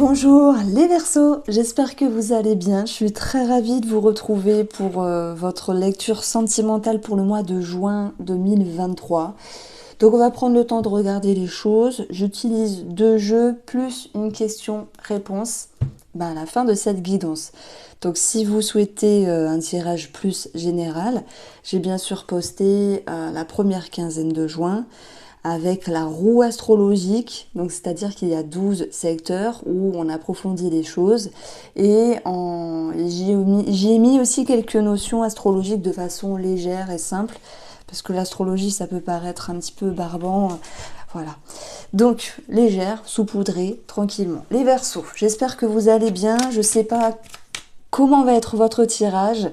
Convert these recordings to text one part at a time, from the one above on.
Bonjour les Verseaux, j'espère que vous allez bien. Je suis très ravie de vous retrouver pour votre lecture sentimentale pour le mois de juin 2023. Donc on va prendre le temps de regarder les choses. J'utilise 2 jeux plus une question-réponse à la fin de cette guidance. Donc si vous souhaitez un tirage plus général, j'ai bien sûr posté la première quinzaine de juin avec la roue astrologique, donc c'est-à-dire qu'il y a 12 secteurs où on approfondit les choses et j'y ai mis aussi quelques notions astrologiques de façon légère et simple parce que l'astrologie ça peut paraître un petit peu barbant, voilà. Donc légère, saupoudrée, tranquillement. Les Verseaux, j'espère que vous allez bien, je sais pas comment va être votre tirage,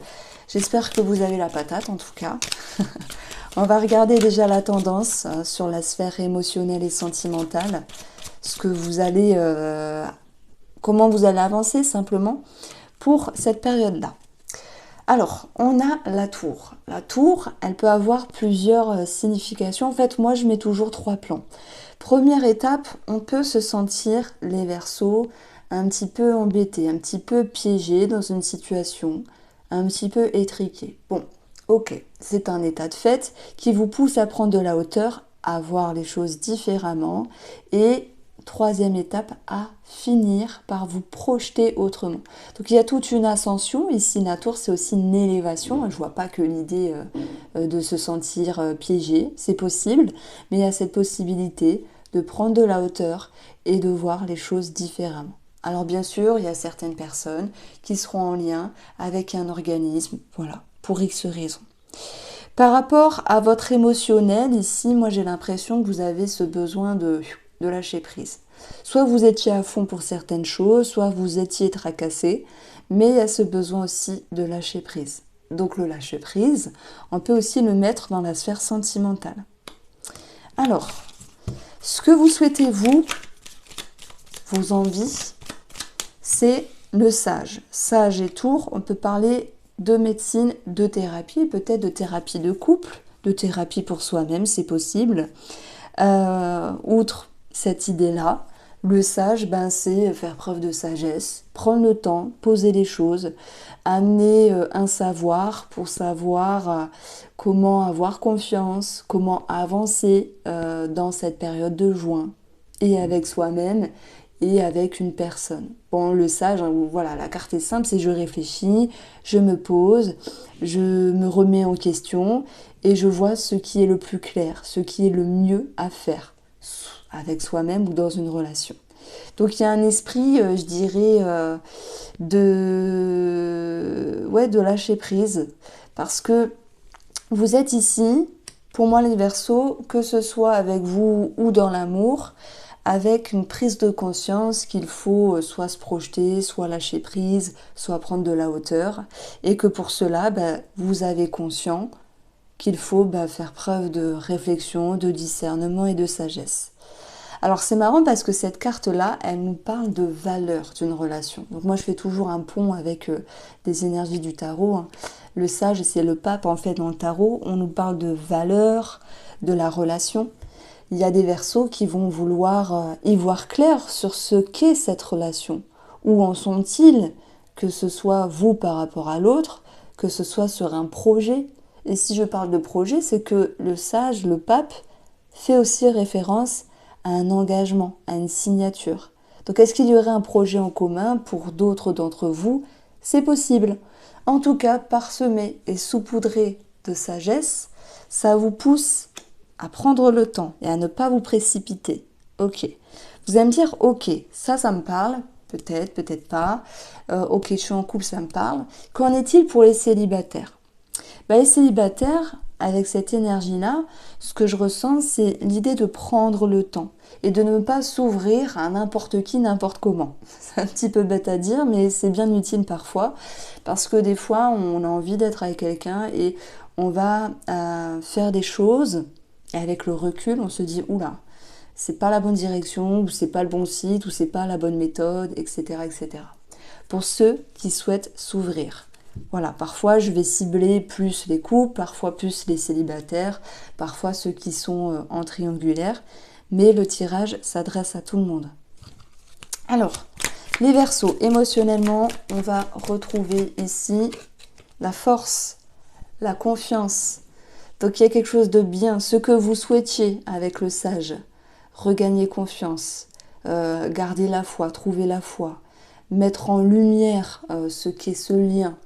j'espère que vous avez la patate en tout cas. On va regarder déjà la tendance sur la sphère émotionnelle et sentimentale, ce que vous allez, comment vous allez avancer simplement pour cette période-là. Alors, on a la tour. La tour, elle peut avoir plusieurs significations. En fait, moi, je mets toujours 3 plans. Première étape, on peut se sentir, les Verseaux, un petit peu embêté, un petit peu piégé dans une situation, un petit peu étriqué. Bon. Ok, c'est un état de fait qui vous pousse à prendre de la hauteur, à voir les choses différemment et troisième étape, à finir par vous projeter autrement. Donc il y a toute une ascension, ici la tour c'est aussi une élévation, je vois pas que l'idée de se sentir piégé, c'est possible, mais il y a cette possibilité de prendre de la hauteur et de voir les choses différemment. Alors bien sûr, il y a certaines personnes qui seront en lien avec un organisme, voilà, pour X raisons. Par rapport à votre émotionnel, ici, moi j'ai l'impression que vous avez ce besoin de lâcher prise. Soit vous étiez à fond pour certaines choses, soit vous étiez tracassé, mais il y a ce besoin aussi de lâcher prise. Donc le lâcher prise, on peut aussi le mettre dans la sphère sentimentale. Alors, ce que vous souhaitez vous, vos envies, c'est le sage. Sage et tour, on peut parler de médecine, de thérapie, peut-être de thérapie de couple, de thérapie pour soi-même, c'est possible. Outre cette idée-là, le sage, c'est faire preuve de sagesse, prendre le temps, poser les choses, amener un savoir pour savoir comment avoir confiance, comment avancer dans cette période de juin, et avec soi-même, et avec une personne. Bon, le sage, voilà, la carte est simple, c'est je réfléchis, je me pose, je me remets en question et je vois ce qui est le plus clair, ce qui est le mieux à faire avec soi-même ou dans une relation. Donc il y a un esprit, je dirais, de lâcher prise parce que vous êtes ici, pour moi les Verseaux, que ce soit avec vous ou dans l'amour, avec une prise de conscience qu'il faut soit se projeter, soit lâcher prise, soit prendre de la hauteur, et que pour cela, vous avez conscience qu'il faut faire preuve de réflexion, de discernement et de sagesse. Alors c'est marrant parce que cette carte-là, elle nous parle de valeur d'une relation. Donc moi je fais toujours un pont avec des énergies du tarot. Le sage, c'est le pape en fait dans le tarot. On nous parle de valeur, de la relation. Il y a des Verseaux qui vont vouloir y voir clair sur ce qu'est cette relation. Où en sont-ils, que ce soit vous par rapport à l'autre, que ce soit sur un projet. Et si je parle de projet, c'est que le sage, le pape, fait aussi référence à un engagement, à une signature. Donc est-ce qu'il y aurait un projet en commun pour d'autres d'entre vous? C'est possible. En tout cas, parsemé et saupoudré de sagesse, ça vous pousse à prendre le temps et à ne pas vous précipiter. Ok. Vous allez me dire, ok, ça me parle, peut-être, peut-être pas. Ok, je suis en couple, ça me parle. Qu'en est-il pour les célibataires? Les célibataires, avec cette énergie-là, ce que je ressens, c'est l'idée de prendre le temps et de ne pas s'ouvrir à n'importe qui, n'importe comment. C'est un petit peu bête à dire, mais c'est bien utile parfois, parce que des fois, on a envie d'être avec quelqu'un et on va faire des choses. Et avec le recul, on se dit, oula, c'est pas la bonne direction, ou c'est pas le bon site, ou c'est pas la bonne méthode, etc., etc. Pour ceux qui souhaitent s'ouvrir. Voilà, parfois je vais cibler plus les couples, parfois plus les célibataires, parfois ceux qui sont en triangulaire, mais le tirage s'adresse à tout le monde. Alors, Les Verseaux, émotionnellement, on va retrouver ici la force, la confiance. Donc il y a quelque chose de bien, ce que vous souhaitiez avec le Sage. Regagner confiance, garder la foi, trouver la foi, mettre en lumière ce qu'est ce lien,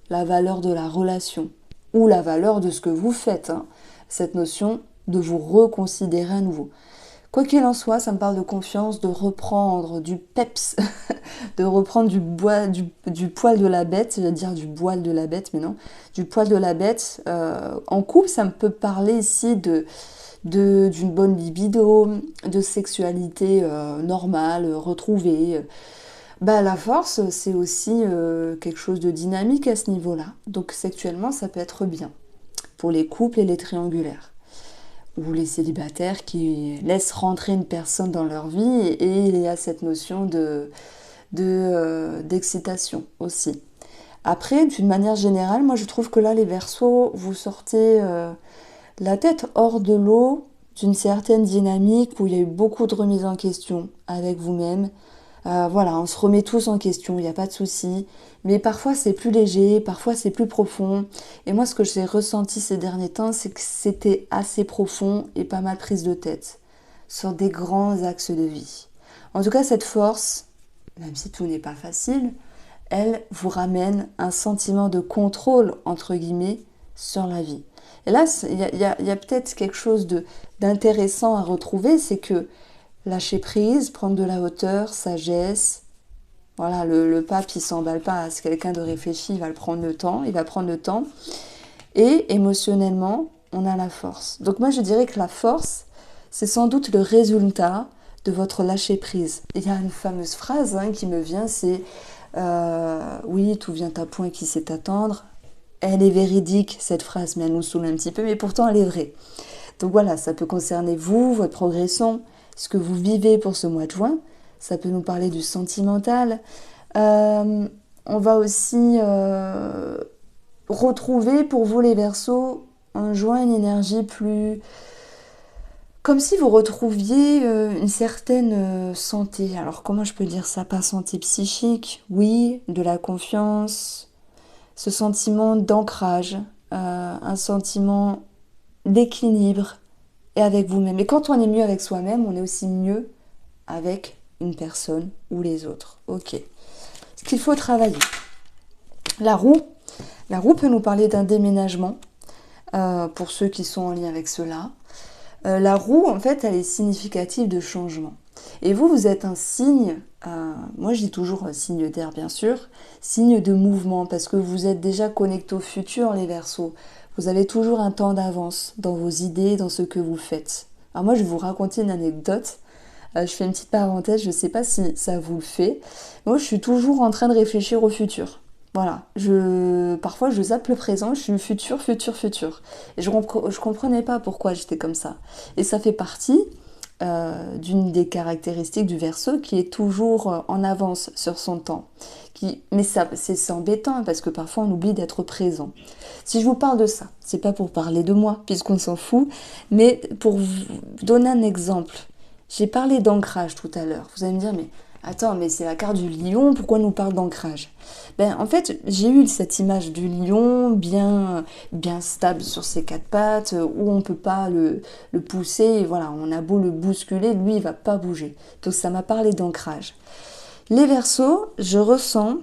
la valeur de la relation ou la valeur de ce que vous faites. Hein. Cette notion de vous reconsidérer à nouveau. Quoi qu'il en soit, ça me parle de confiance, de reprendre du peps, de reprendre du poil de la bête, j'allais dire du poil de la bête, mais non, du poil de la bête. En couple, ça me peut parler ici d'une bonne libido, de sexualité normale, retrouvée. La force, c'est aussi quelque chose de dynamique à ce niveau-là. Donc sexuellement, ça peut être bien pour les couples et les triangulaires. Ou les célibataires qui laissent rentrer une personne dans leur vie et il y a cette notion d'excitation aussi. Après, d'une manière générale, moi je trouve que là, les Verseaux, vous sortez la tête hors de l'eau d'une certaine dynamique où il y a eu beaucoup de remises en question avec vous-même. Voilà, on se remet tous en question, il n'y a pas de souci. Mais parfois c'est plus léger, parfois c'est plus profond. Et moi ce que j'ai ressenti ces derniers temps, c'est que c'était assez profond et pas mal prise de tête sur des grands axes de vie. En tout cas cette force, même si tout n'est pas facile, elle vous ramène un sentiment de contrôle, entre guillemets, sur la vie. Et là, il y a peut-être quelque chose d'intéressant à retrouver, c'est que lâcher prise, prendre de la hauteur, sagesse. Voilà, le pape, il s'emballe pas. C'est quelqu'un de réfléchi, il va prendre le temps. Et émotionnellement, on a la force. Donc moi, je dirais que la force, c'est sans doute le résultat de votre lâcher prise. Il y a une fameuse phrase qui me vient, c'est oui, tout vient à point qui sait attendre. Elle est véridique, cette phrase, mais elle nous saoule un petit peu, mais pourtant elle est vraie. Donc voilà, ça peut concerner vous, votre progression, ce que vous vivez pour ce mois de juin. Ça peut nous parler du sentimental. On va aussi retrouver pour vous les Verseaux en juin une énergie plus... Comme si vous retrouviez une certaine santé. Alors comment je peux dire ça? Pas santé psychique, oui, de la confiance, ce sentiment d'ancrage, un sentiment d'équilibre et avec vous-même. Et quand on est mieux avec soi-même, on est aussi mieux avec une personne ou les autres. Ok. Ce qu'il faut travailler. La roue peut nous parler d'un déménagement pour ceux qui sont en lien avec cela. La roue, en fait, elle est significative de changement. Et vous êtes un signe, moi je dis toujours signe d'air bien sûr, signe de mouvement, parce que vous êtes déjà connecté au futur, les Verseaux. Vous avez toujours un temps d'avance dans vos idées, dans ce que vous faites. Alors moi je vais vous raconter une anecdote. Je fais une petite parenthèse, je ne sais pas si ça vous le fait. Moi je suis toujours en train de réfléchir au futur. Voilà, parfois je zappe le présent, je suis futur. Et je comprenais pas pourquoi j'étais comme ça. Et ça fait partie d'une des caractéristiques du Verseau qui est toujours en avance sur son temps. Mais ça, c'est embêtant parce que parfois on oublie d'être présent. Si je vous parle de ça, c'est pas pour parler de moi puisqu'on s'en fout, mais pour vous donner un exemple. J'ai parlé d'ancrage tout à l'heure. Vous allez me dire, mais attends, mais c'est la carte du lion, pourquoi on nous parle d'ancrage? En fait, j'ai eu cette image du lion bien stable sur ses quatre pattes, où on ne peut pas le pousser, et voilà, on a beau le bousculer, lui, il va pas bouger. Donc ça m'a parlé d'ancrage. Les Verseaux, je ressens,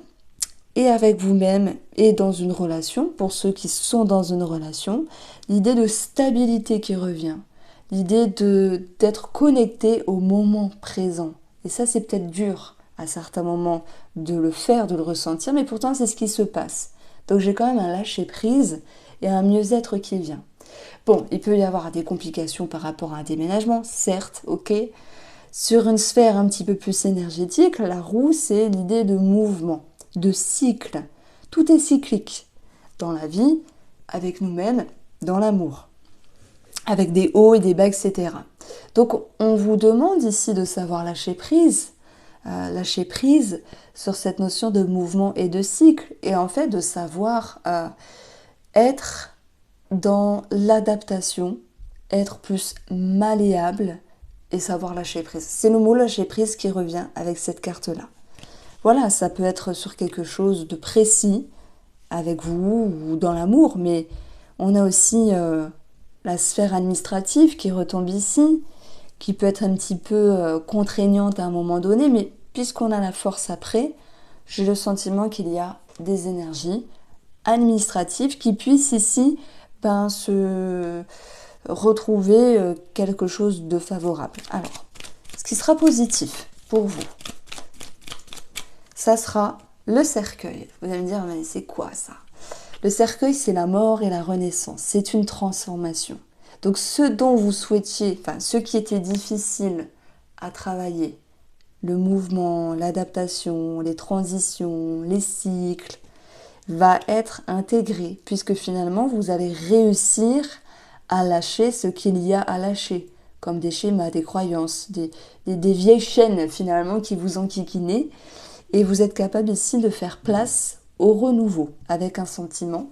et avec vous-même, et dans une relation, pour ceux qui sont dans une relation, l'idée de stabilité qui revient, l'idée d'être connecté au moment présent. Et ça, c'est peut-être dur à certains moments de le faire, de le ressentir, mais pourtant, c'est ce qui se passe. Donc, j'ai quand même un lâcher-prise et un mieux-être qui vient. Bon, il peut y avoir des complications par rapport à un déménagement, certes, ok. Sur une sphère un petit peu plus énergétique, la roue, c'est l'idée de mouvement, de cycle. Tout est cyclique dans la vie, avec nous-mêmes, dans l'amour, avec des hauts et des bas, etc. Donc, on vous demande ici de savoir lâcher prise sur cette notion de mouvement et de cycle, et en fait de savoir être dans l'adaptation, être plus malléable et savoir lâcher prise. C'est le mot lâcher prise qui revient avec cette carte-là. voilà, ça peut être sur quelque chose de précis avec vous ou dans l'amour, mais on a aussi la sphère administrative qui retombe ici, qui peut être un petit peu contraignante à un moment donné, mais puisqu'on a la force après, j'ai le sentiment qu'il y a des énergies administratives qui puissent ici se retrouver quelque chose de favorable. Alors, ce qui sera positif pour vous, ça sera le cercueil. Vous allez me dire, mais c'est quoi ça? Le cercueil, c'est la mort et la renaissance. C'est une transformation. Donc ce dont vous souhaitiez, enfin ce qui était difficile à travailler, le mouvement, l'adaptation, les transitions, les cycles, va être intégré, puisque finalement vous allez réussir à lâcher ce qu'il y a à lâcher, comme des schémas, des croyances, des vieilles chaînes finalement qui vous enquiquinent, et vous êtes capable ici de faire place au renouveau, avec un sentiment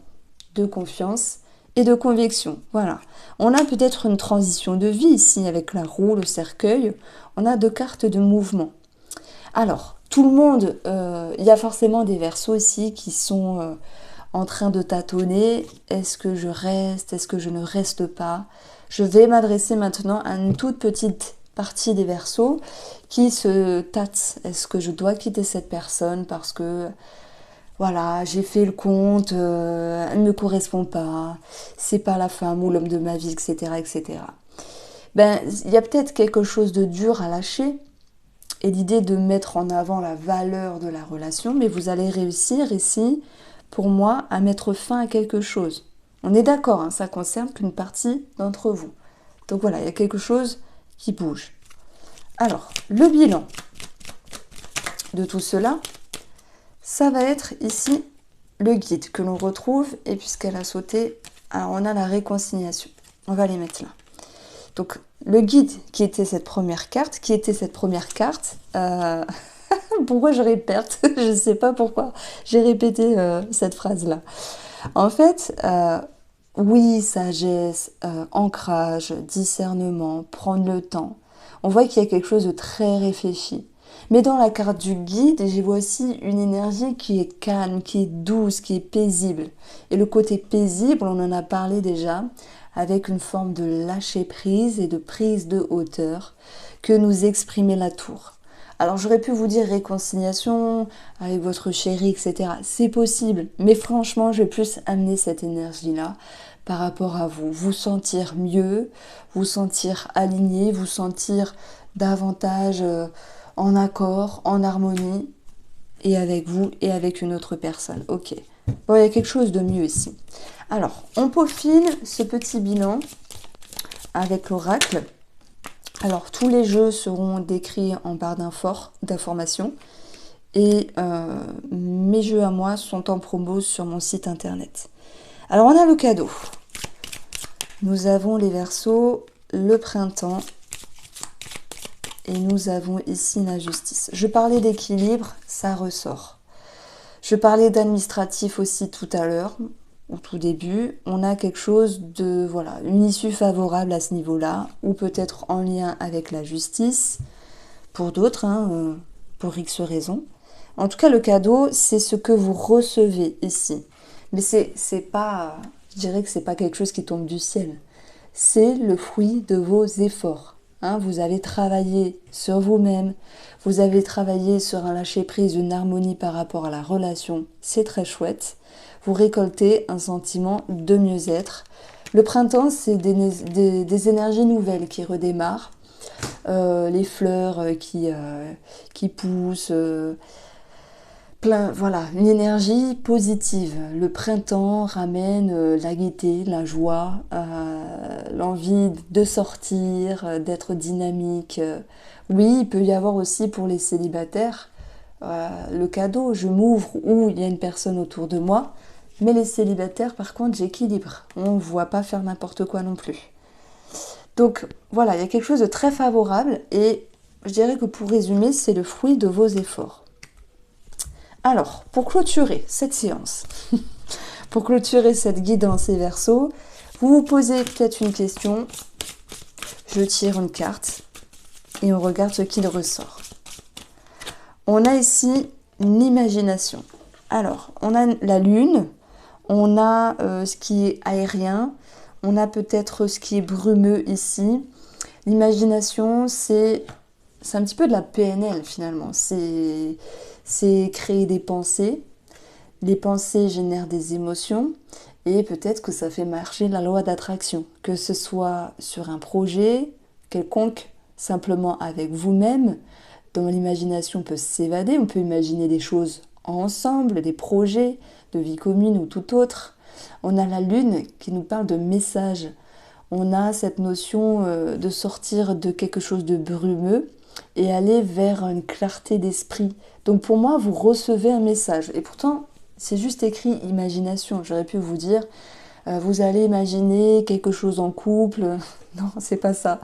de confiance et de conviction. Voilà. On a peut-être une transition de vie ici, avec la roue, le cercueil, on a 2 cartes de mouvement. Alors, tout le monde, il y a forcément des verseaux ici qui sont en train de tâtonner. Est-ce que je reste? Est-ce que je ne reste pas? Je vais m'adresser maintenant à une toute petite partie des verseaux qui se tâtent. Est-ce que je dois quitter cette personne parce que, voilà, j'ai fait le compte, elle ne me correspond pas, c'est pas la femme ou l'homme de ma vie, etc., etc. Ben, il y a peut-être quelque chose de dur à lâcher, et l'idée de mettre en avant la valeur de la relation, mais vous allez réussir ici, pour moi, à mettre fin à quelque chose. On est d'accord, hein, ça concerne qu'une partie d'entre vous. Donc voilà, il y a quelque chose qui bouge. Alors, le bilan de tout cela, ça va être ici le guide que l'on retrouve, et puisqu'elle a sauté, alors on a la réconciliation. On va les mettre là. Donc, le guide qui était cette première carte, pourquoi je répète? Je ne sais pas pourquoi j'ai répété cette phrase-là. En fait, oui, sagesse, ancrage, discernement, prendre le temps. On voit qu'il y a quelque chose de très réfléchi. Mais dans la carte du guide, j'y vois aussi une énergie qui est calme, qui est douce, qui est paisible. Et le côté paisible, on en a parlé déjà, avec une forme de lâcher prise et de prise de hauteur que nous exprimait la tour. Alors j'aurais pu vous dire réconciliation avec votre chéri, etc. C'est possible, mais franchement, je vais plus amener cette énergie-là par rapport à vous. Vous sentir mieux, vous sentir aligné, vous sentir davantage en accord, en harmonie, et avec vous et avec une autre personne. Ok. Bon, il y a quelque chose de mieux ici. Alors, on peaufine ce petit bilan avec l'oracle. Alors, tous les jeux seront décrits en barre d'informations. Et mes jeux à moi sont en promo sur mon site internet. Alors, on a le cadeau. Nous avons les Verseaux, le printemps. Et nous avons ici la justice. Je parlais d'équilibre, ça ressort. Je parlais d'administratif aussi tout à l'heure, au tout début. On a quelque chose de, voilà, une issue favorable à ce niveau-là, ou peut-être en lien avec la justice, pour d'autres, hein, pour X raisons. En tout cas, le cadeau, c'est ce que vous recevez ici. Mais c'est pas, je dirais que c'est pas quelque chose qui tombe du ciel. C'est le fruit de vos efforts. Hein, vous avez travaillé sur vous-même, vous avez travaillé sur un lâcher-prise, une harmonie par rapport à la relation, c'est très chouette. Vous récoltez un sentiment de mieux-être. Le printemps, c'est des énergies nouvelles qui redémarrent, les fleurs qui poussent, voilà, une énergie positive. Le printemps ramène la gaieté, la joie, l'envie de sortir, d'être dynamique. Oui, il peut y avoir aussi pour les célibataires le cadeau, je m'ouvre où il y a une personne autour de moi. Mais les célibataires, par contre, j'équilibre. On ne voit pas faire n'importe quoi non plus. Donc voilà, il y a quelque chose de très favorable et je dirais que pour résumer, c'est le fruit de vos efforts. Alors, pour clôturer cette séance, pour clôturer cette guidance et Verseaux, vous vous posez peut-être une question. Je tire une carte et on regarde ce qu'il ressort. On a ici l'imagination. Alors, on a la lune, on a ce qui est aérien, on a peut-être ce qui est brumeux ici. L'imagination, c'est un petit peu de la PNL finalement. C'est créer des pensées. Les pensées génèrent des émotions et peut-être que ça fait marcher la loi d'attraction. Que ce soit sur un projet quelconque, simplement avec vous-même, dont l'imagination peut s'évader. On peut imaginer des choses ensemble, des projets de vie commune ou tout autre. On a la lune qui nous parle de messages. On a cette notion de sortir de quelque chose de brumeux et aller vers une clarté d'esprit. Donc pour moi, vous recevez un message. Et pourtant, c'est juste écrit imagination. J'aurais pu vous dire, vous allez imaginer quelque chose en couple. Non, c'est pas ça.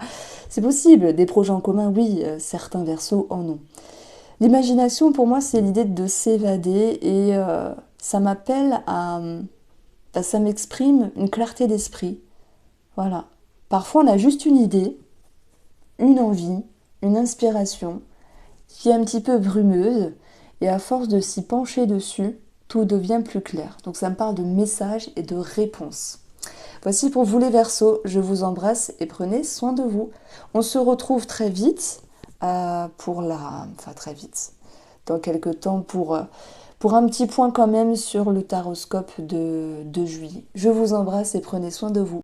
C'est possible. Des projets en commun, oui. Certains versos en ont. L'imagination, pour moi, c'est l'idée de s'évader et ça m'appelle à... ça m'exprime une clarté d'esprit. Voilà. Parfois, on a juste une idée, une envie, une inspiration qui est un petit peu brumeuse et à force de s'y pencher dessus, tout devient plus clair. Donc ça me parle de messages et de réponses. Voici pour vous les Verseaux, je vous embrasse et prenez soin de vous. On se retrouve très vite très vite, dans quelques temps pour un petit point quand même sur le taroscope de juillet. Je vous embrasse et prenez soin de vous.